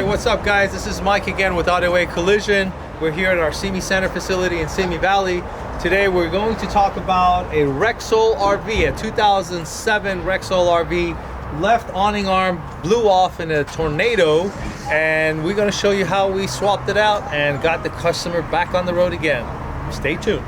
Hey, what's up guys? This is Mike again with Auto Collision. We're here at our Simi Center facility in Simi Valley. Today we're going to talk about a Rexhall RV, a 2007 Rexhall RV. Left awning arm blew off in a tornado, and we're going to show you how we swapped it out and got the customer back on the road again. Stay tuned.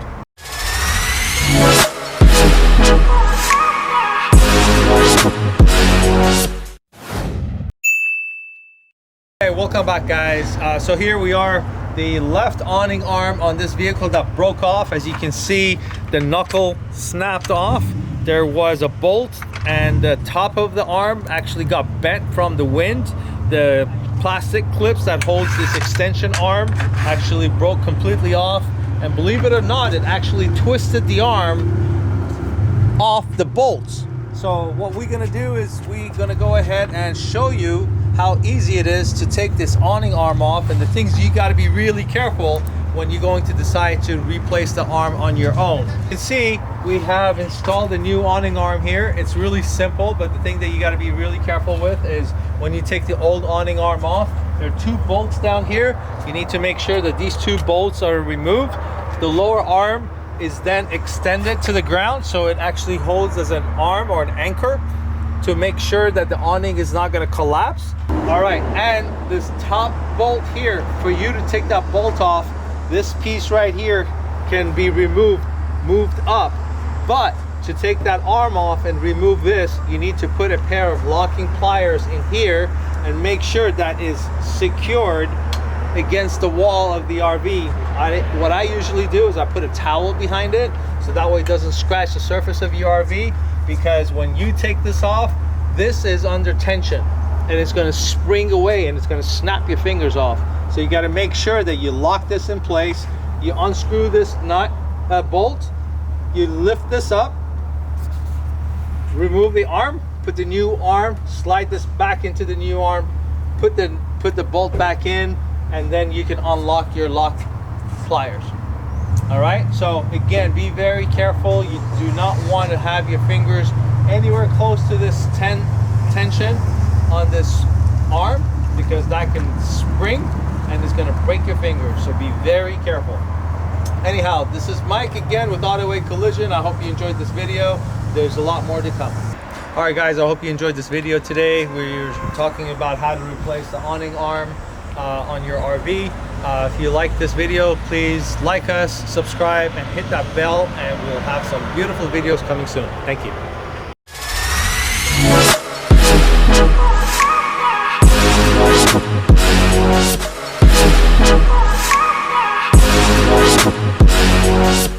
Hey, welcome back guys. So here we are, the left awning arm on this vehicle that broke off. As you can see, the knuckle snapped off. There was a bolt and the top of the arm actually got bent from the wind. The plastic clips that holds this extension arm actually broke completely off, and believe it or not, it actually twisted the arm off the bolts. So what we're gonna do is we're gonna go ahead and show you how easy it is to take this awning arm off, and the things you got to be really careful when you're going to decide to replace the arm on your own. You can see we have installed a new awning arm here. It's really simple, but the thing that you got to be really careful with is when you take the old awning arm off, there are two bolts down here. You need to make sure that these two bolts are removed. The lower arm is then extended to the ground, so it actually holds as an arm or an anchor to make sure that the awning is not going to collapse. All right, and this top bolt here, for you to take that bolt off, this piece right here can be moved up. But to take that arm off and remove this, you need to put a pair of locking pliers in here and make sure that is secured against the wall of the RV. What I usually do is I put a towel behind it, so that way it doesn't scratch the surface of your RV, because when you take this off, this is under tension and it's going to spring away and it's going to snap your fingers off. So you got to make sure that you lock this in place. You unscrew this nut bolt, you lift this up, remove the arm, put the new arm, slide this back into the new arm, put the bolt back in, and then you can unlock your lock pliers. All right, so again, be very careful. You do not want to have your fingers anywhere close to this tension on this arm, because that can spring and it's going to break your fingers. So be very careful. Anyhow, this is Mike again with Auto Collision. I hope you enjoyed this video. There's a lot more to come. All right guys, I hope you enjoyed this video today. We're talking about how to replace the awning arm on your RV. If you like this video, please like us, subscribe, and hit that bell, and we'll have some beautiful videos coming soon. Thank you.